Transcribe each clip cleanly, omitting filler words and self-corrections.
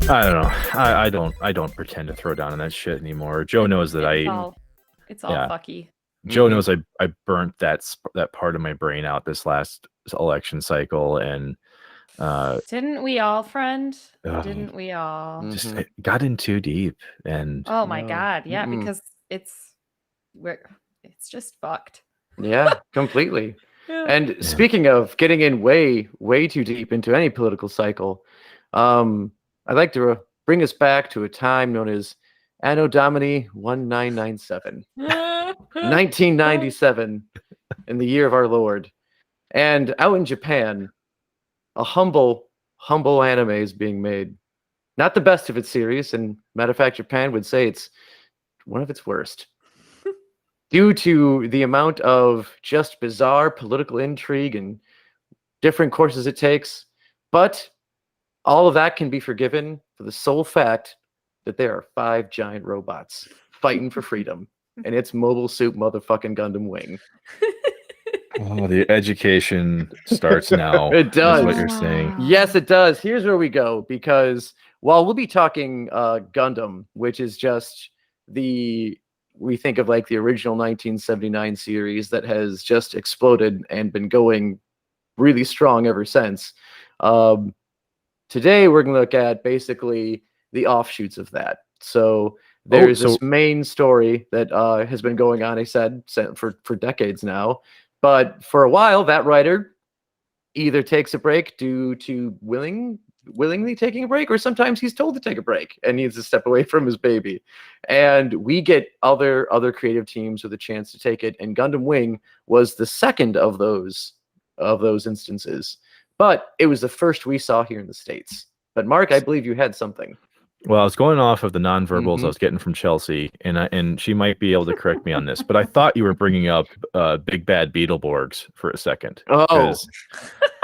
I don't know. I don't pretend to throw down on that shit anymore. Joe knows that It's all yeah. fucky. Joe knows I burnt that part of my brain out this last election cycle, and Didn't we all, friend? ugh, Didn't we all? just it got in too deep, and Oh my No. god, yeah, Mm-mm. because it's just fucked. Yeah, completely. Yeah. And speaking of getting in way, way too deep into any political cycle, I'd like to bring us back to a time known as Anno Domini 1997, 1997, in the year of our Lord. And out in Japan, a humble anime is being made. Not the best of its series, and matter of fact, Japan would say it's one of its worst. Due to the amount of just bizarre political intrigue and different courses it takes. But all of that can be forgiven for the sole fact that there are 5 giant robots fighting for freedom. And it's Mobile Suit motherfucking Gundam Wing. oh, the education starts now. It does. Is what you're saying. Yes, it does. Here's where we go, because while we'll be talking Gundam, which is just we think of like the original 1979 series that has just exploded and been going really strong ever since. Today, we're going to look at basically the offshoots of that. So there's this main story that has been going on, I said, for decades now. But for a while, that writer either takes a break due to willingly taking a break, or sometimes he's told to take a break and needs to step away from his baby. And we get other creative teams with a chance to take it. And Gundam Wing was the second of those instances. But it was the first we saw here in the States. But Mark, I believe you had something. Well, I was going off of the nonverbals I was getting from Chelsea, and she might be able to correct me on this, but I thought you were bringing up Big Bad Beetleborgs for a second. Oh,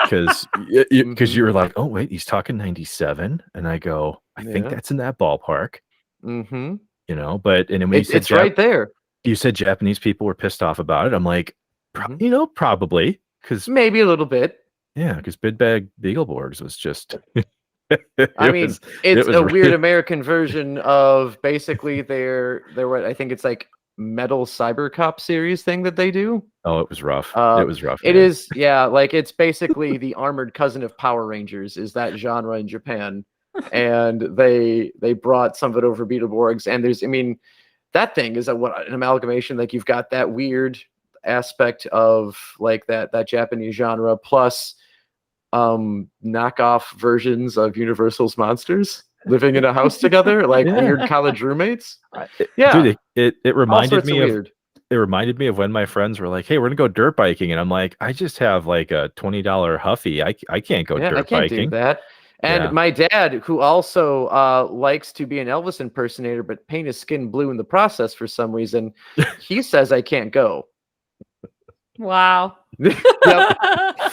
because you were like, oh wait, he's talking 97, and I go, I think that's in that ballpark. Mm-hmm. You know, but and then when you said it's right there. You said Japanese people were pissed off about it. I'm like, probably, because maybe a little bit. Yeah, because Big Bad Beetleborgs was just. it's a weird American version of basically their what I think it's like Metal Cyber Cop series thing that they do. Oh, it was rough. It was rough. It is, yeah. Like it's basically the armored cousin of Power Rangers is that genre in Japan, and they brought some of it over Beetleborgs. And there's, I mean, that thing is an amalgamation. Like you've got that weird aspect of like that Japanese genre plus knockoff versions of Universal's monsters living in a house together, like weird college roommates. Dude, it reminded me of it reminded me of when my friends were like, hey, we're gonna go dirt biking, and I'm like, I just have like a $20 Huffy. I can't go dirt biking. Do that. And my dad, who also likes to be an Elvis impersonator but paint his skin blue in the process for some reason, he says I can't go. Wow. Yep.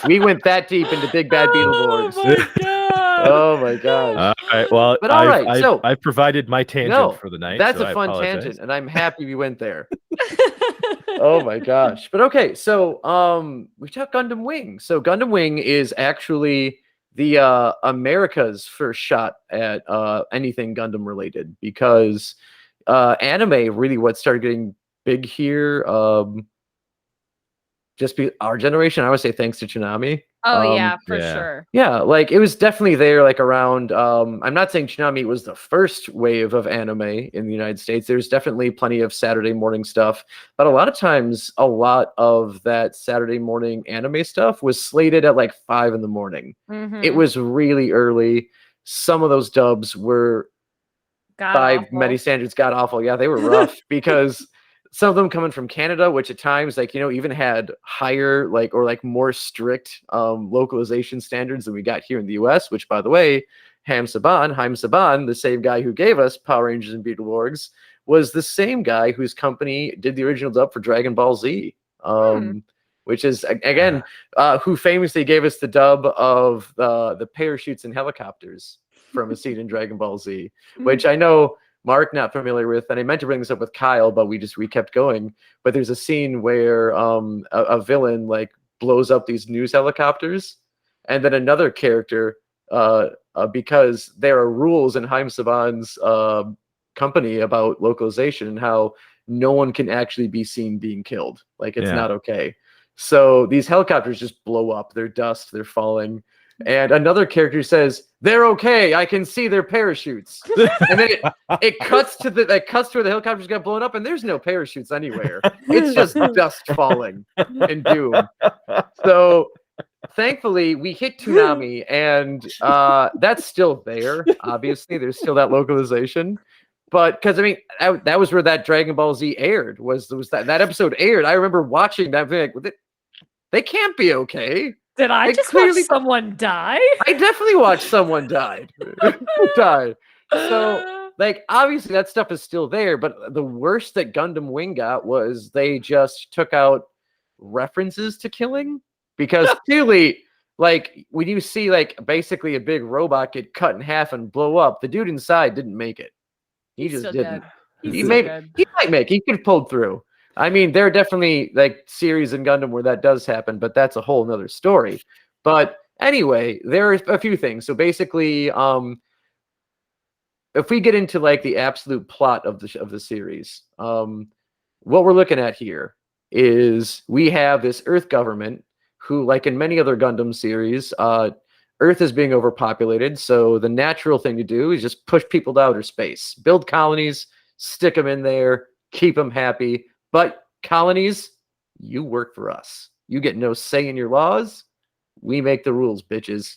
We went that deep into Big Bad Beetleborgs. Oh my god. Oh my gosh. All right, well, but all right, so I provided my tangent for the night. That's a fun tangent, and I'm happy we went there. Oh my gosh. But okay, so we talked Gundam Wing. So Gundam Wing is actually the America's first shot at anything Gundam related, because anime really what started getting big here. Just be our generation, I would say, thanks to Toonami. Oh yeah, for sure. Yeah, like it was definitely there, like around. I'm not saying Toonami was the first wave of anime in the United States. There's definitely plenty of Saturday morning stuff, but a lot of times, a lot of that Saturday morning anime stuff was slated at like 5 a.m. Mm-hmm. It was really early. Some of those dubs were, by many standards, god awful. Yeah, they were rough because. Some of them coming from Canada, which at times, like, you know, even had higher, like, or like more strict localization standards than we got here in the US, which, by the way, Haim Saban, the same guy who gave us Power Rangers and Beetleborgs, was the same guy whose company did the original dub for Dragon Ball Z, which is, again, who famously gave us the dub of the parachutes and helicopters from a scene in Dragon Ball Z, which I know Mark not familiar with, and I meant to bring this up with Kyle, but we kept going. But there's a scene where a villain like blows up these news helicopters, and then another character because there are rules in Haim Saban's company about localization and how no one can actually be seen being killed. Like, it's not okay. So these helicopters just blow up. They're dust. They're falling. And another character says, "They're okay. I can see their parachutes." And then it cuts to where the helicopters got blown up, and there's no parachutes anywhere. It's just dust falling and doom. So thankfully, we hit Toonami, and that's still there. Obviously, there's still that localization. But because I mean, that was where that Dragon Ball Z aired. Was that episode aired? I remember watching that. Being like, they can't be okay. Did I just watch someone die? I definitely watched someone die. So, like, obviously that stuff is still there, but the worst that Gundam Wing got was they just took out references to killing. Because clearly, like, when you see, like, basically a big robot get cut in half and blow up, the dude inside didn't make it. He just didn't. He might make it. He could have pulled through. I mean, there are definitely like series in Gundam where that does happen, but that's a whole nother story. But anyway, there are a few things. So basically, if we get into like the absolute plot of the series, what we're looking at here is we have this Earth government who, like in many other Gundam series, Earth is being overpopulated. So the natural thing to do is just push people to outer space, build colonies, stick them in there, keep them happy. But colonies, you work for us. You get no say in your laws. We make the rules, bitches.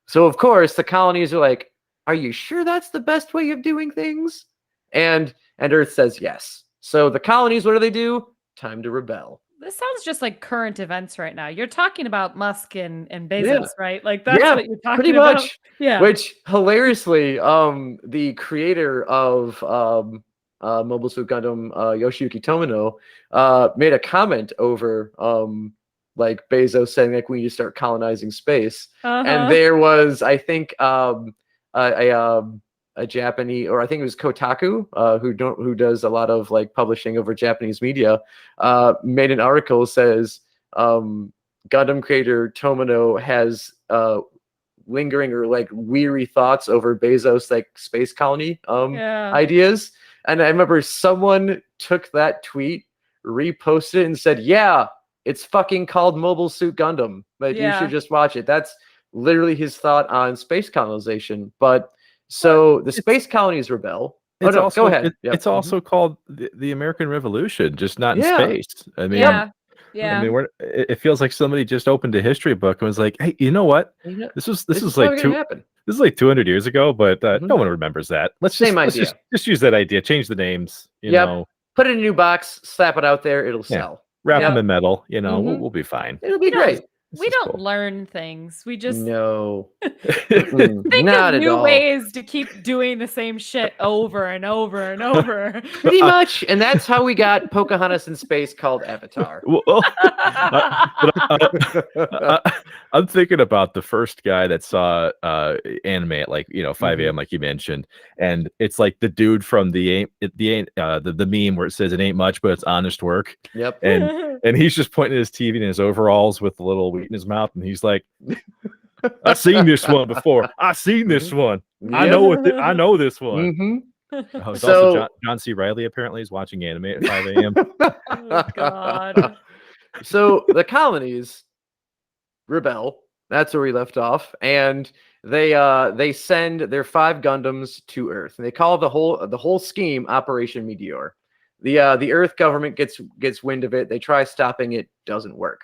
So, of course, the colonies are like, "Are you sure that's the best way of doing things?" And Earth says yes. So the colonies, what do? Time to rebel. This sounds just like current events right now. You're talking about Musk and Bezos, right? Like, that's what you're talking pretty about. Much. Yeah. Which, hilariously, the creator of Mobile Suit Gundam, Yoshiyuki Tomino, made a comment over like Bezos saying like we need to start colonizing space, and there was, I think, a Japanese, or I think it was Kotaku, who does a lot of like publishing over Japanese media, made an article says Gundam creator Tomino has lingering or like weary thoughts over Bezos like space colony ideas. And I remember someone took that tweet, reposted it, and said, "Yeah, it's fucking called Mobile Suit Gundam. But you should just watch it." That's literally his thought on space colonization. But so the space colonies rebel. Go ahead. It's also called the American Revolution, just not in space. I mean, I mean, it feels like somebody just opened a history book and was like, "Hey, you know what? This is like 200 years ago, but no one remembers that. Let's just use that idea, change the names, you know, put it in a new box, slap it out there, it'll sell. Wrap them in metal, you know, we'll be fine. It'll be great." We don't learn things. We just think not of new all. ways to keep doing the same shit over and over and over. Pretty much. And that's how we got Pocahontas in space called Avatar. I'm thinking about the first guy that saw anime at like 5 a.m. like you mentioned, and it's like the dude from the meme where it says it ain't much but it's honest work. Yep. And he's just pointing at his TV in his overalls with the little wheat in his mouth, and he's like, "I've seen this one before. I've seen this one. I know this one." Also, John C. Reilly apparently is watching anime at 5 a.m. Oh, God. So the colonies rebel. That's where we left off, and they send their 5 Gundams to Earth, and they call the whole scheme Operation Meteor. The Earth government gets wind of it. They try stopping it, doesn't work.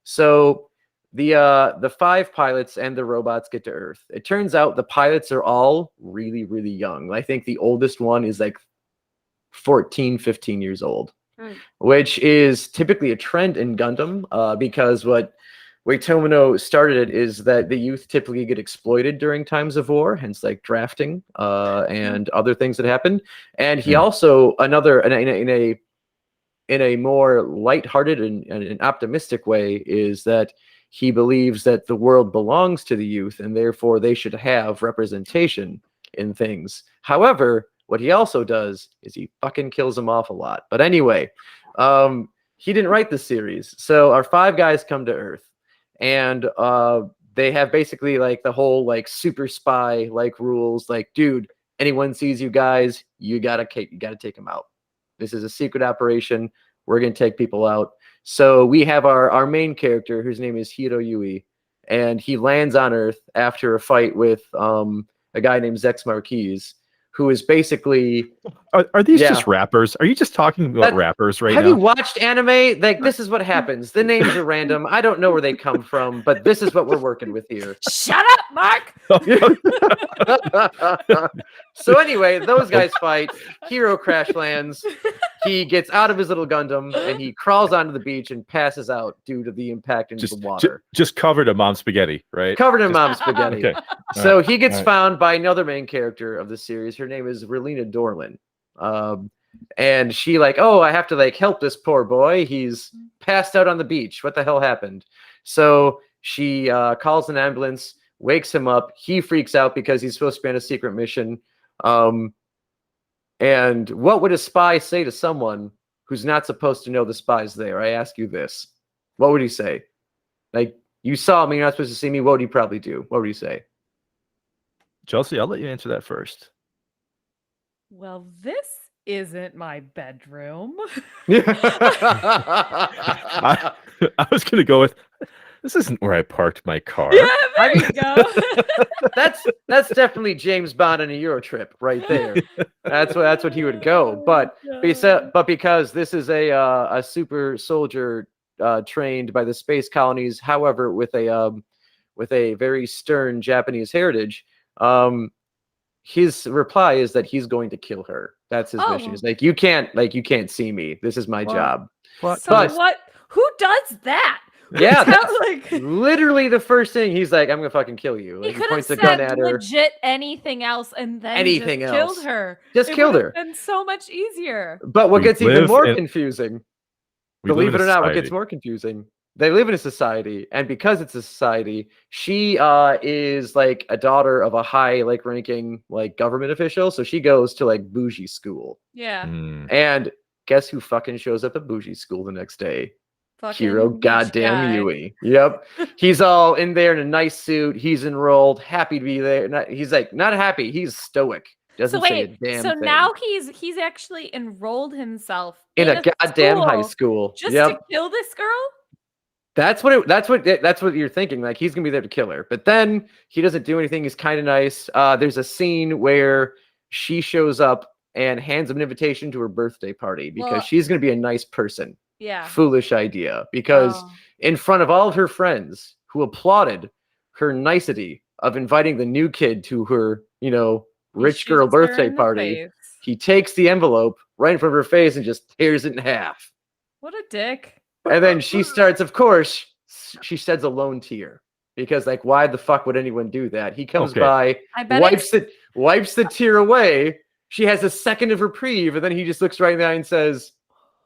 So the 5 pilots and the robots get to Earth. It turns out the pilots are all really, really young. I think the oldest one is like 14, 15 years old, which is typically a trend in Gundam, because what Tomino started it is that the youth typically get exploited during times of war, hence like drafting and other things that happen. And he also in a more lighthearted and an optimistic way is that he believes that the world belongs to the youth and therefore they should have representation in things. However, what he also does is he fucking kills them off a lot. But anyway, he didn't write the series. So our 5 guys come to Earth. And they have basically like the whole like super spy like rules. Like, dude, anyone sees you guys, you gotta take them out. This is a secret operation. We're gonna take people out. So we have our main character, whose name is Hiro Yui, and he lands on Earth after a fight with a guy named Zex Marquise, who is basically... Are these just rappers? Are you just talking about rappers right now? Have you watched anime? Like, this is what happens. The names are random. I don't know where they come from, but this is what we're working with here. Shut up, Mark! So anyway, those guys fight. Hiro crash lands. He gets out of his little Gundam, and he crawls onto the beach and passes out due to the impact into the water. Just covered in mom spaghetti, right? Covered in mom spaghetti. Okay. So he gets found by another main character of the series. Her name is Relina Dorlin. And she like, oh, I have to like help this poor boy. He's passed out on the beach. What the hell happened? So she calls an ambulance, wakes him up. He freaks out because he's supposed to be on a secret mission. And what would a spy say to someone who's not supposed to know the spy's there? I ask you this. What would he say? Like, you saw me, you're not supposed to see me. What would he probably do? What would he say? Chelsea, I'll let you answer that first. Well, this isn't my bedroom. I was going to go with, this isn't where I parked my car. Yeah, there you go. That's definitely James Bond on a Euro trip right there. That's what he would go. But because this is a super soldier trained by the space colonies, however, with a very stern Japanese heritage, his reply is that he's going to kill her. That's his mission. It's like, you can't see me. This is my job. What? Who does that? Yeah, that's like literally the first thing. He's like, I'm gonna fucking kill you. Like, he points a gun at her. Legit anything else, and then killed her. Just killed her. And so much easier. But what gets even more confusing, believe it or not, what gets more confusing, they live in a society, and because it's a society, she is like a daughter of a high like ranking like government official, so she goes to like bougie school. Yeah. And guess who fucking shows up at bougie school the next day? Hiro goddamn Yui. Yep. He's all in there in a nice suit. He's enrolled, happy to be there. He's like not happy. He's stoic. Doesn't say a damn thing. Now he's actually enrolled himself in a goddamn high school just to kill this girl. That's what you're thinking. Like, he's gonna be there to kill her, but then he doesn't do anything. He's kind of nice. There's a scene where she shows up and hands him an invitation to her birthday party because she's gonna be a nice person. Yeah. Foolish idea, because in front of all of her friends who applauded her nicety of inviting the new kid to her, rich girl birthday party, he takes the envelope right in front of her face and just tears it in half. What a dick. And then she starts, of course, she sheds a lone tear because, like, why the fuck would anyone do that? He comes by, wipes the tear away. She has a second of reprieve, and then he just looks right in the eye and says,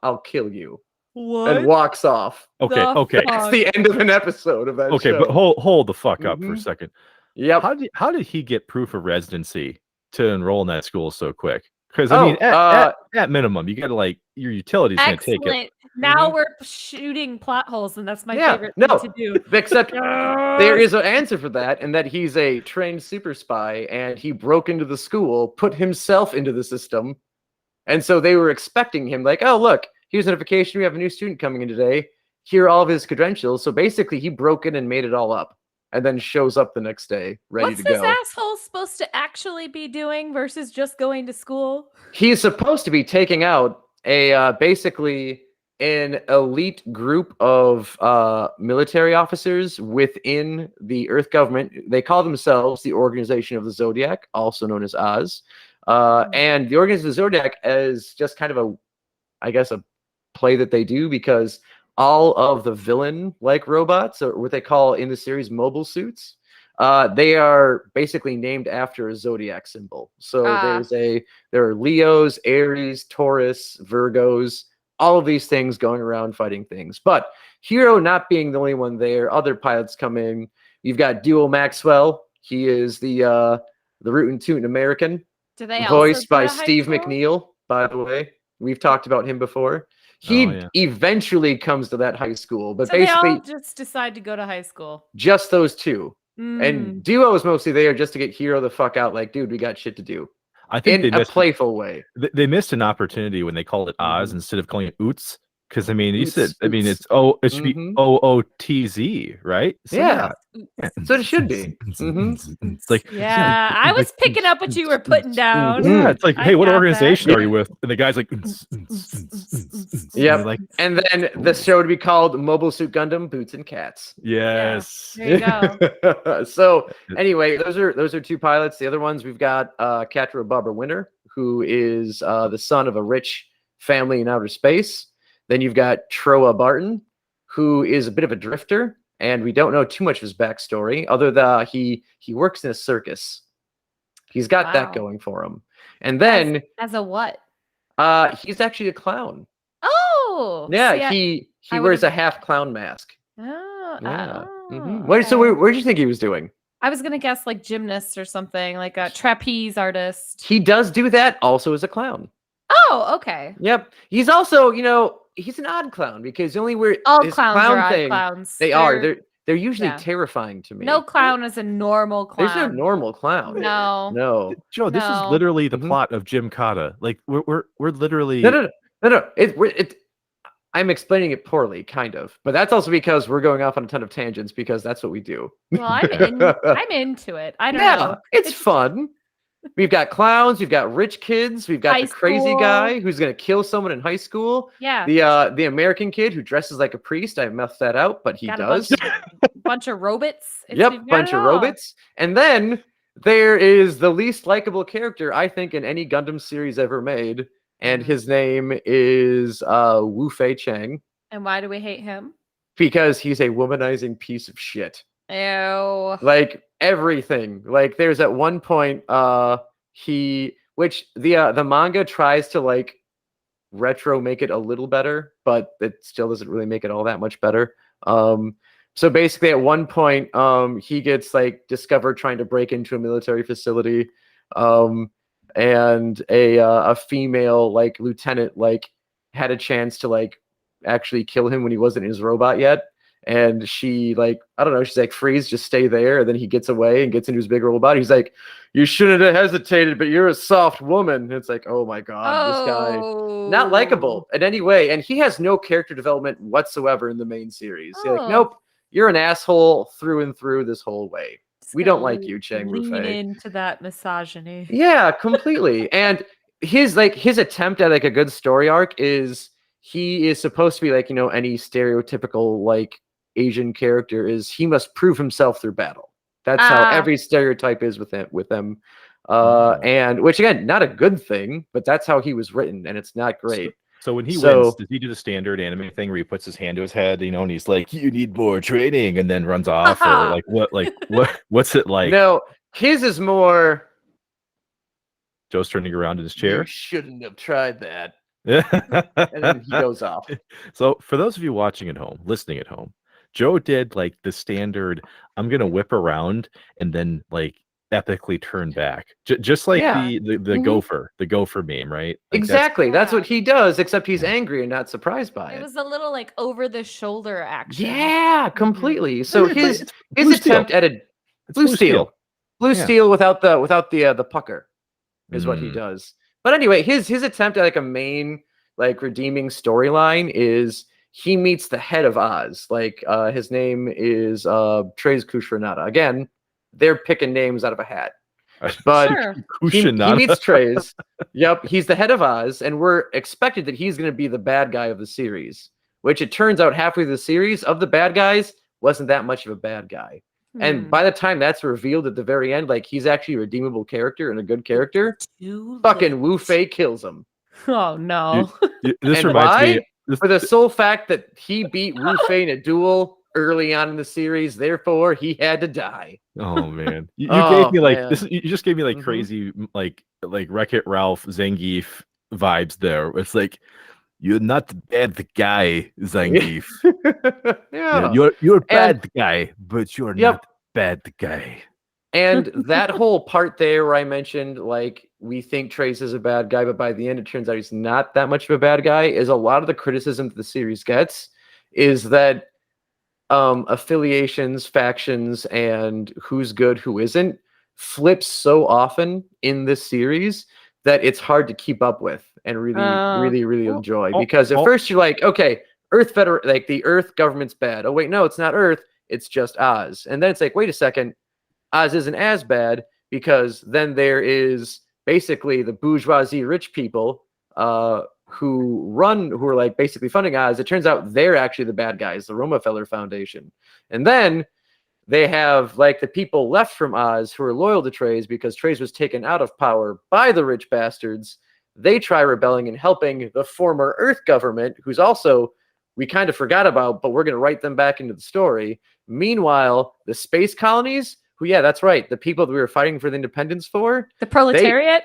"I'll kill you." What? And walks off. Okay. That's the end of an episode of that show. Okay, but hold the fuck up for a second. Yep. How did he get proof of residency to enroll in that school so quick? Because I mean, at minimum, you gotta like your utilities gonna take it. Now we're shooting plot holes, and that's my favorite thing to do. Except there is an answer for that, and that he's a trained super spy, and he broke into the school, put himself into the system, and so they were expecting him, like, oh look, here's a notification. We have a new student coming in today. Here are all of his credentials. So basically, he broke in and made it all up, and then shows up the next day ready to go. What's this asshole supposed to actually be doing versus just going to school? He's supposed to be taking out a basically an elite group of military officers within the Earth government. They call themselves the Organization of the Zodiac, also known as Oz. And the Organization of the Zodiac is just kind of a play that they do, because all of the villain like robots, or what they call in the series mobile suits, they are basically named after a zodiac symbol. So there are Leos, Aries, Taurus, Virgos, all of these things going around fighting things. But Hiro not being the only one there, other pilots come in. You've got Duo Maxwell. He is the rootin' tootin' American, voiced by Steve McNeil, by the way. We've talked about him before. He eventually comes to that high school, but so basically they all just decide to go to high school. Just those two. And Duo is mostly there just to get Hero the fuck out. Like, dude, we got shit to do. I think in a playful way. They missed an opportunity when they called it Oz instead of calling it Oots. Because I mean, it should be OOTZ, right? So, yeah. So it should be. It's like, I was picking up what you were putting down. Yeah, it's like, hey, what organization are you with? And the guy's like, yep. And then the show would be called Mobile Suit Gundam: Boots and Cats. Yes. Yeah. There you go. So anyway, those are two pilots. The other ones we've got Catra Barbara Winter, who is the son of a rich family in outer space. Then you've got Troa Barton, who is a bit of a drifter, and we don't know too much of his backstory, other than he works in a circus. He's got that going for him. And then as a what? He's actually a clown. Oh, yeah. He wears a half clown mask. Oh, yeah. Okay. So where do you think he was doing? I was gonna guess like gymnast or something, like a trapeze artist. He does do that also as a clown. Oh, okay. Yep. He's also, he's an odd clown because only we're all clowns are odd clowns. They're usually terrifying to me. No clown is a normal clown. There's no normal clown. No. Joe, this is literally the plot of Jim Cotta. Like we're literally no. I'm explaining it poorly, kind of, but that's also because we're going off on a ton of tangents because that's what we do. Well, I'm into it. I don't know. It's fun. We've got clowns, we've got rich kids, we've got the crazy guy who's gonna kill someone in high school. Yeah. The American kid who dresses like a priest. I messed that out, but he does. Bunch of robots. Bunch of robots. And then there is the least likable character, I think, in any Gundam series ever made. And his name is Wu Fei Chang. And why do we hate him? Because he's a womanizing piece of shit. Ew. Like everything. Like there's at one point the manga tries to like retro make it a little better, but it still doesn't really make it all that much better. So basically at one point he gets like discovered trying to break into a military facility, and a female like lieutenant like had a chance to like actually kill him when he wasn't in his robot yet. And she like, I don't know, she's like, freeze, just stay there. And then he gets away and gets into his big robot. He's like, you shouldn't have hesitated, but you're a soft woman. And it's like, oh my God, this guy, not likable in any way. And he has no character development whatsoever in the main series. He's like, nope, you're an asshole through and through this whole way. We don't like you, Chang Rufei. Lean into that misogyny. Yeah, completely. And his attempt at like a good story arc is he is supposed to be like, any stereotypical like Asian character is he must prove himself through battle. That's how every stereotype is with them. And which again, not a good thing, but that's how he was written, and it's not great. So when he wins, does he do the standard anime thing where he puts his hand to his head, and he's like, "You need more training," and then runs off, or like what? Like what's it like? No, his is more. Joe's turning around in his chair. You shouldn't have tried that. And then he goes off. So for those of you watching at home, listening at home, Joe did like the standard, I'm gonna whip around and then like epically turn back. Just like the gopher meme, right? Like exactly. That's what he does, except he's angry and not surprised by it. It was a little like over the shoulder action. Yeah, completely. So his attempt at a blue steel without the pucker is what he does. But anyway, his attempt at like a main like redeeming storyline is he meets the head of Oz. Like his name is Treize Kushranada. Again, they're picking names out of a hat. But he meets Treize. Yep, he's the head of Oz, and we're expected that he's going to be the bad guy of the series. Which it turns out halfway through the series, of the bad guys, wasn't that much of a bad guy. And by the time that's revealed at the very end, like he's actually a redeemable character and a good character, fucking Wu Fei kills him. Oh no! This reminds me for the sole fact that he beat Wu Fei in a duel early on in the series, therefore he had to die. Oh man, you gave me like this. You just gave me like crazy like Wreck-It Ralph Zangief vibes there. It's like, you're not the bad guy, Zangief. You're a bad guy, but you're not bad guy. And that whole part there where I mentioned, like, we think Treize is a bad guy, but by the end it turns out he's not that much of a bad guy, is a lot of the criticism that the series gets is that affiliations, factions, and who's good, who isn't, flips so often in this series that it's hard to keep up with and really enjoy. Because at first you're like, okay, like the Earth government's bad. Oh wait, no, it's not Earth. It's just Oz. And then it's like, wait a second, Oz isn't as bad, because then there is basically the bourgeoisie rich people who are like basically funding Oz. It turns out they're actually the bad guys, the Rockefeller Foundation. And then they have like the people left from Oz who are loyal to Treize because Treize was taken out of power by the rich bastards. They try rebelling and helping the former Earth government, who's also, we kind of forgot about, but we're going to write them back into the story. Meanwhile, the space colonies, who, yeah, that's right, the people that we were fighting for the independence for. The proletariat?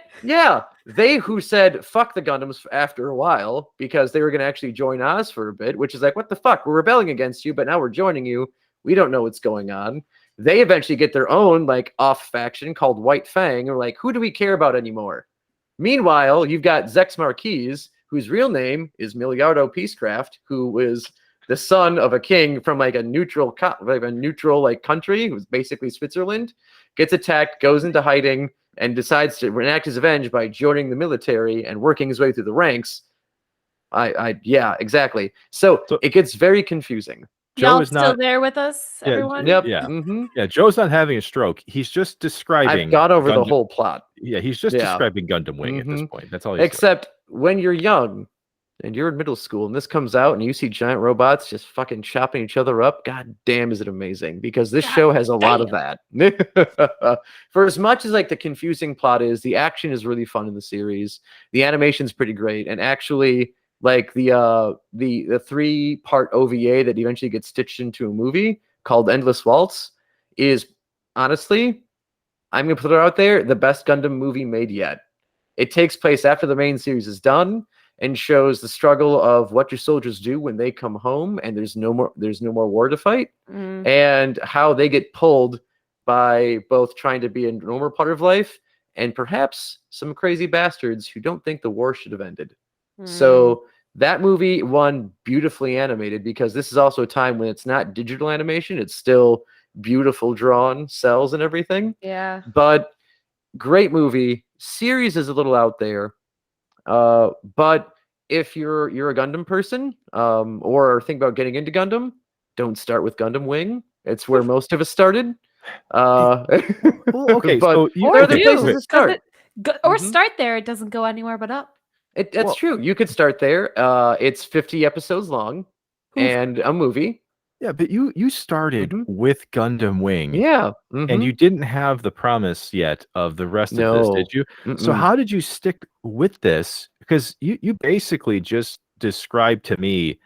They who said, fuck the Gundams after a while, because they were going to actually join Oz for a bit, which is like, what the fuck? We're rebelling against you, but now we're joining you. We don't know what's going on. They eventually get their own like off faction called White Fang. Or like, who do we care about anymore? Meanwhile, you've got Zex Marquise, whose real name is Miliardo Peacecraft, who was the son of a king from like a neutral country, who's basically Switzerland, gets attacked, goes into hiding, and decides to enact his revenge by joining the military and working his way through the ranks. Yeah, exactly. So it gets very confusing. Joe is still there with us, everyone? Yep. Yeah. Yeah, Joe's not having a stroke. He's just describing... I've got over the whole plot. Yeah, he's just describing Gundam Wing at this point. That's all he's Except when you're young and you're in middle school and this comes out and you see giant robots just fucking chopping each other up, god damn is it amazing. Because this show has a lot of that. For as much as like the confusing plot is, the action is really fun in the series. The animation's pretty great. And actually... like the 3-part OVA that eventually gets stitched into a movie called Endless Waltz is honestly, I'm gonna put it out there, the best Gundam movie made yet. It takes place after the main series is done and shows the struggle of what your soldiers do when they come home and there's no more war to fight, and how they get pulled by both trying to be a normal part of life and perhaps some crazy bastards who don't think the war should have ended. So that movie won beautifully animated, because this is also a time when it's not digital animation. It's still beautiful drawn cells and everything. Yeah. But great movie. Series is a little out there. But if you're a Gundam person, or think about getting into Gundam, don't start with Gundam Wing. It's where most of us started. Okay, but so there are other places to start. Or start there. It doesn't go anywhere but up. That's true. You could start there. It's 50 episodes long and a movie. Yeah, but you started with Gundam Wing. Yeah. And you didn't have the promise yet of the rest of this, did you? So how did you stick with this? Because you basically just described to me,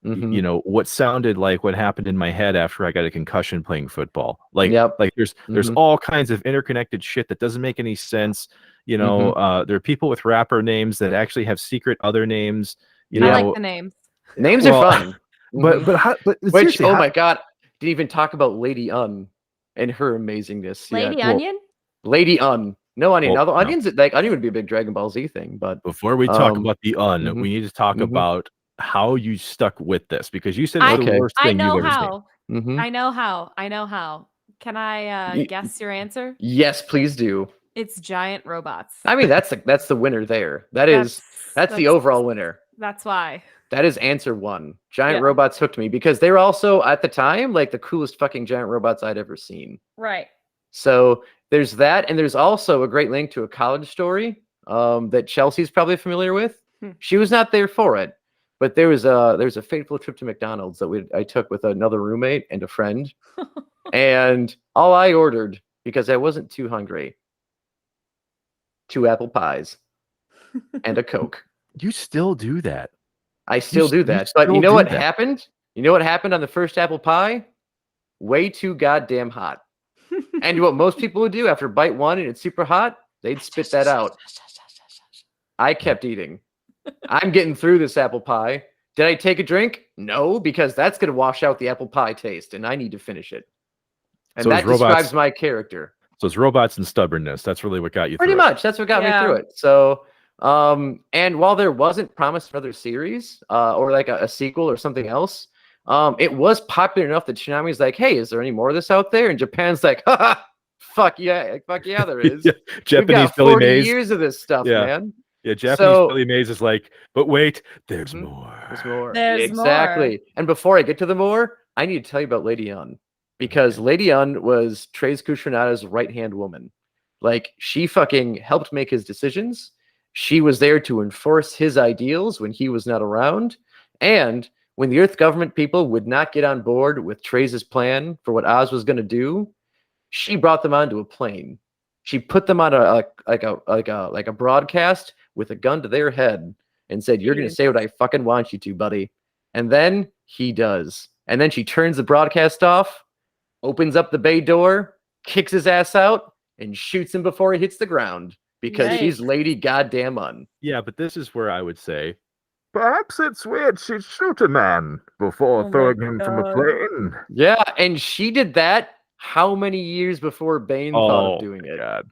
you know, what sounded like what happened in my head after I got a concussion playing football. Like, like there's all kinds of interconnected shit that doesn't make any sense. You know, there are people with rapper names that actually have secret other names. You know, I like the names. Names are fun. But which, oh my god, didn't even talk about Lady Un and her amazingness. Lady Onion? Lady Un. No Onion. Although Onion's like Onion would be a big Dragon Ball Z thing, but before we talk about the Un, we need to talk about how you stuck with this, because you said it's the worst thing you've ever seen. I know how. Can I guess your answer? Yes, please do. It's giant robots. I mean, that's the winner there. That's the overall winner. That's why. That is answer one. Giant robots hooked me because they were also at the time like the coolest fucking giant robots I'd ever seen. Right. So there's that, and there's also a great link to a college story that Chelsea's probably familiar with. She was not there for it, but there's a fateful trip to McDonald's that I took with another roommate and a friend, and all I ordered, because I wasn't too hungry, 2 apple pies and a Coke. You still do that. I still do that. But you know what happened? You know what happened on the first apple pie? Way too goddamn hot. And what most people would do after bite one and it's super hot, they'd spit that out. I kept eating. I'm getting through this apple pie. Did I take a drink? No, because that's going to wash out the apple pie taste, and I need to finish it. And so that describes my character. So it's robots and stubbornness. That's really what got you through it. Pretty much. That's what got me through it. So... and while there wasn't promise for another series or like a sequel or something else, It was popular enough that Toonami's like, hey, is there any more of this out there? And Japan's like, haha, fuck yeah, there is. Yeah. Japanese We've got Billy 40 Mays. years of this stuff, man. Yeah, Japanese Billy Mays is like, but wait, there's more. There's more. There's exactly. more. And before I get to the more, I need to tell you about Lady Yun. Because Lady Yun was Treize Khushrenada's right-hand woman. Like, she fucking helped make his decisions. She was there to enforce his ideals when he was not around. And when the Earth government people would not get on board with Treize's plan for what Oz was going to do, she brought them onto a plane. She put them on a broadcast with a gun to their head and said, "You're going to say what I fucking want you to, buddy." And then he does. And then she turns the broadcast off, opens up the bay door, kicks his ass out, and shoots him before he hits the ground because she's Lady Goddamn Un. Yeah, but this is where I would say, perhaps it's weird she'd shoot a man before throwing him from a plane. Yeah, and she did that how many years before Bane thought of doing it? God.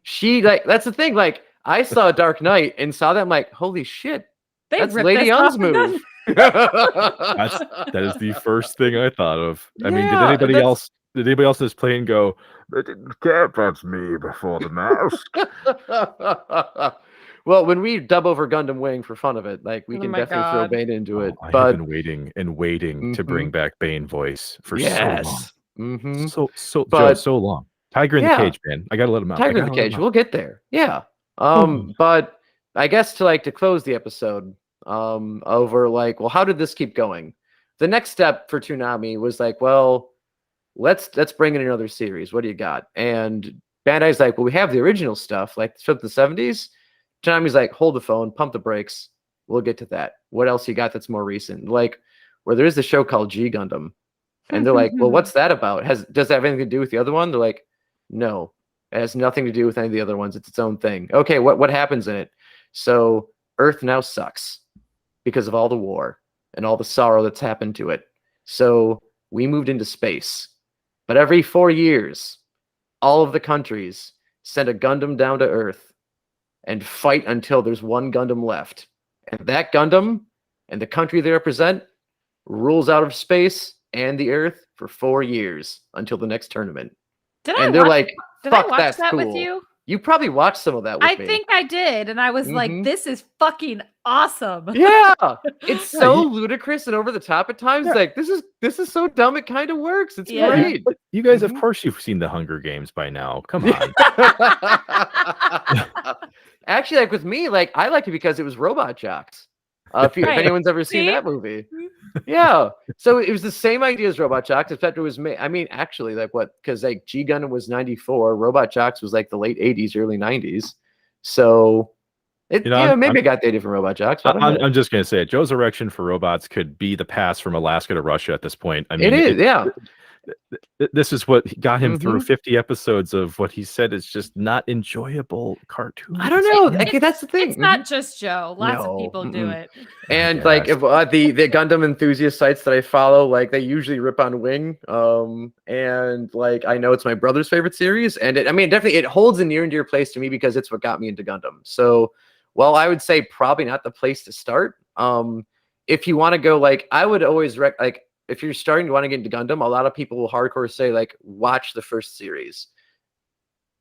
She, like, that's the thing. Like, I saw Dark Knight and saw that. I'm like, holy shit. That's Lady Yun's move. That is the first thing I thought of. I mean, did anybody else in this plane go, they didn't care about me before the mask? Well, when we dub over Gundam Wing for fun of it, like, we can definitely throw Bane into it. I have been waiting to bring back Bane voice for so long. So long. Tiger in the cage, man. I gotta let him out. Tiger in the cage. We'll get there. Yeah. But I guess to close the episode, over like, well, how did this keep going? The next step for Toonami was like, well, let's bring in another series. What do you got? And Bandai's like, well, we have the original stuff, like from the 70s. Toonami's like, hold the phone, pump the brakes. We'll get to that. What else you got that's more recent? Like, where there is a show called G Gundam. And they're like, well, what's that about? Does that have anything to do with the other one? They're like, no, it has nothing to do with any of the other ones. It's its own thing. Okay, what happens in it? So Earth now sucks because of all the war and all the sorrow that's happened to it. So we moved into space. But every 4 years, all of the countries send a Gundam down to Earth and fight until there's one Gundam left. And that Gundam and the country they represent rules out of space and the Earth for 4 years until the next tournament. Did I watch that with you? You probably watched some of that with me. I think I did, and I was like, this is fucking awesome. Yeah. It's so ludicrous and over the top at times. Yeah. Like, this is so dumb it kind of works. It's great. You guys, of course you've seen the Hunger Games by now. Come on. Actually, like with me, like, I liked it because it was Robot Jocks. If anyone's ever seen that movie. Yeah. So it was the same idea as Robot Jocks, except it was made. I mean, actually, like what? Because like G Gundam was 94, Robot Jocks was like the late 80s, early 90s. So maybe I got dated from Robot Jocks. I'm just gonna say it. Joe's erection for robots could be the pass from Alaska to Russia at this point. I mean, it is, yeah. This is what got him through 50 episodes of what he said is just not enjoyable cartoons. I don't know. That's the thing. It's not just Joe. Lots of people do it. And like, if the Gundam enthusiast sites that I follow, like, they usually rip on Wing. And like, I know it's my brother's favorite series, and definitely it holds a near and dear place to me because it's what got me into Gundam. So, well, I would say probably not the place to start. If you want to go, like, I would always if you're starting to want to get into Gundam, a lot of people will hardcore say, like, watch the first series.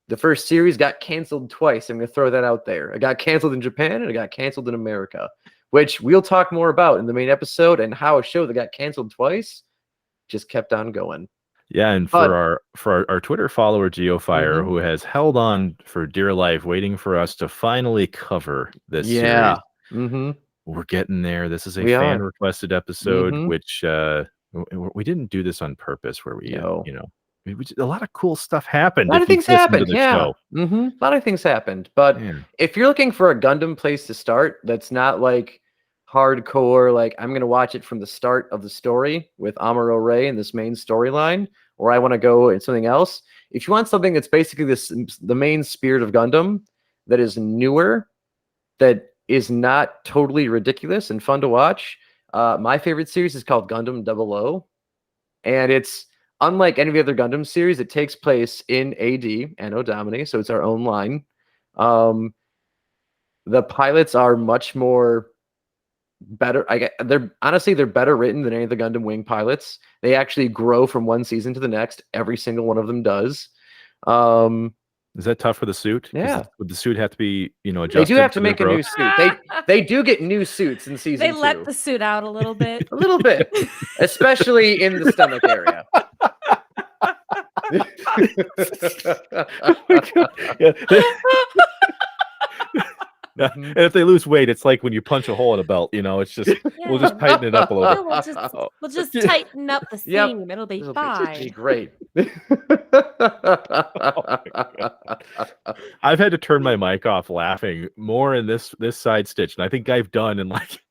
The first series got canceled twice. I'm going to throw that out there. It got canceled in Japan and it got canceled in America, which we'll talk more about in the main episode, and how a show that got canceled twice just kept on going. Yeah, and for our Twitter follower, GeoFire, who has held on for dear life, waiting for us to finally cover this series. We're getting there. This is a fan requested episode, which we didn't do this on purpose. Where we, a lot of cool stuff happened. A lot of things happened. Yeah, a lot of things happened. But if you're looking for a Gundam place to start, that's not like hardcore. Like, I'm gonna watch it from the start of the story with Amuro Ray and this main storyline, or I want to go in something else. If you want something that's basically the main spirit of Gundam, that is newer, that is not totally ridiculous and fun to watch. My favorite series is called Gundam 00. And it's unlike any of the other Gundam series. It takes place in AD, Anno Domini, so it's our own line. The pilots are much more better. They're better written than any of the Gundam Wing pilots. They actually grow from one season to the next. Every single one of them does. Is that tough for the suit? Yeah. Would the suit have to be, adjusted? They do have to make a new suit. They do get new suits in season 2. They let the suit out a little bit. A little bit. Especially in the stomach area. And if they lose weight, it's like when you punch a hole in a belt. It's just we'll just tighten it up a little bit. We'll just tighten up the seam. It'll be fine. It'll be great. I've had to turn my mic off laughing more in this side stitch, and I think I've done in like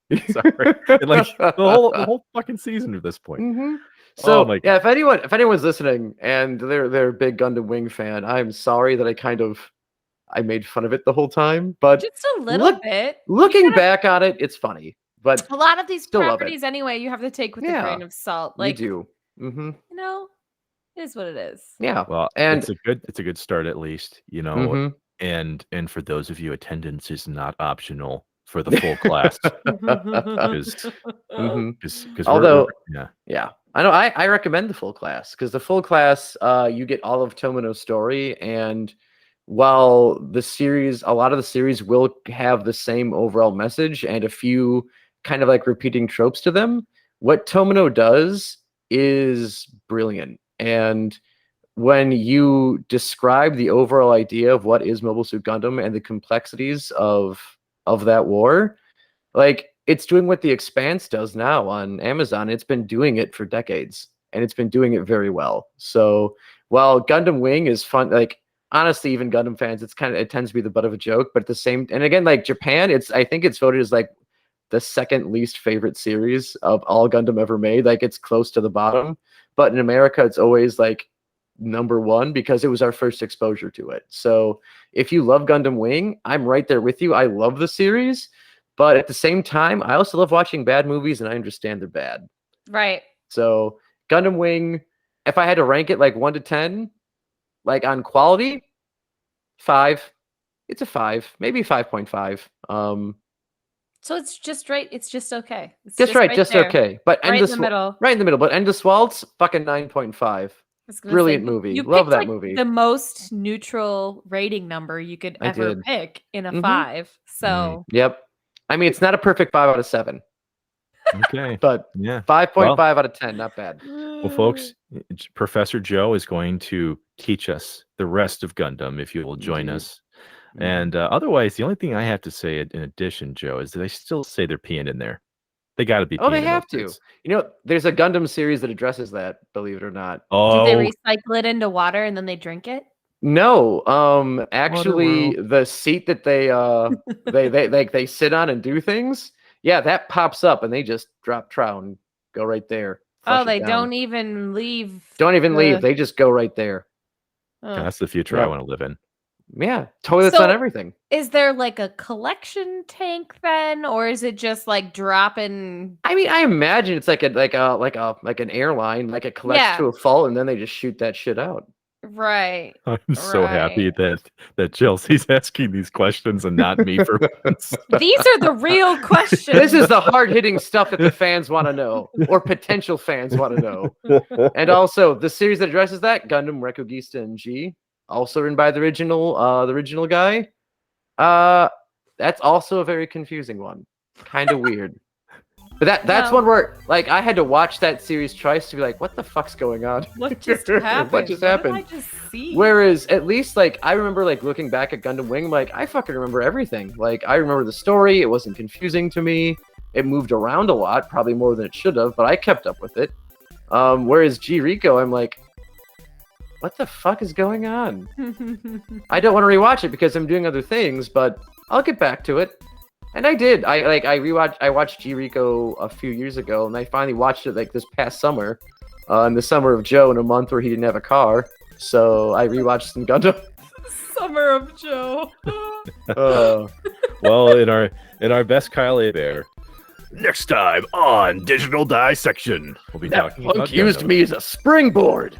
the whole fucking season at this point. Mm-hmm. So if anyone's listening and they're a big Gundam Wing fan, I'm sorry that I made fun of it the whole time, but just a little bit. Looking back on it, it's funny. But a lot of these properties, anyway, you have to take with a grain of salt. Like you do. Mm-hmm. It is what it is. Yeah. Well, and it's a good start at least. Mm-hmm. And for those of you, attendance is not optional for the full class. Although, I know I recommend the full class because the full class, you get all of Tomino's story, and while a lot of the series will have the same overall message and a few kind of like repeating tropes to them, what Tomino does is brilliant. And when you describe the overall idea of what is Mobile Suit Gundam and the complexities of that war, like it's doing what The Expanse does now on Amazon. It's been doing it for decades, and it's been doing it very well. So while Gundam Wing is fun, like honestly, even Gundam fans, it tends to be the butt of a joke. But and again, like Japan, I think it's voted as like the second least favorite series of all Gundam ever made. Like it's close to the bottom. But in America, it's always like number one because it was our first exposure to it. So if you love Gundam Wing, I'm right there with you. I love the series, but at the same time, I also love watching bad movies, and I understand they're bad. Right. So Gundam Wing, if I had to rank it like 1 to 10, like on quality, 5. It's a 5, maybe 5.5. So it's just right. It's just okay. It's just okay. But right in the middle. Right in the middle. But Endless Waltz, fucking 9.5. Brilliant movie. Love that movie. The most neutral rating number you could ever pick in a 5. So yep. I mean, it's not a perfect 5 out of 7. Okay. But 5.5 out of 10, not bad. Well, folks, Professor Joe is going to teach us the rest of Gundam if you will join us. And otherwise, the only thing I have to say in addition, Joe, is that I still say they're peeing in there. They got to be. Oh, they have to. There's a Gundam series that addresses that. Believe it or not. Oh, do they recycle it into water and then they drink it? No. Actually, the seat that they sit on and do things. Yeah, that pops up and they just drop trout and go right there. Oh, they don't even leave. Don't even leave. They just go right there. That's the future I want to live in. Yeah, toilets on everything. Is there like a collection tank then, or is it just like dropping? I mean, I imagine it's like an airline, like it collects to a fault, and then they just shoot that shit out. Right. I'm so happy that Chelsea's asking these questions and not me for once. These are the real questions. This is the hard-hitting stuff that the fans want to know, or potential fans want to know. And also, the series that addresses that, Gundam Rekugista and G, also written by the original guy. That's also a very confusing one. Kind of weird. But that's one where like I had to watch that series twice to be like, what the fuck's going on? What just happened? What just happened? What did I just see? Whereas at least like I remember like looking back at Gundam Wing, like I fucking remember everything. Like I remember the story. It wasn't confusing to me. It moved around a lot, probably more than it should have, but I kept up with it. Whereas G Rico, I'm like, what the fuck is going on? I don't want to rewatch it because I'm doing other things, but I'll get back to it. And I did. I watched G Rico a few years ago, and I finally watched it like this past summer, in the summer of Joe, in a month where he didn't have a car. So I rewatched some Gundam. Summer of Joe. Well, in our best Kyle A. Bear. Next time on Digital Dissection, we'll be talking about used me as a springboard.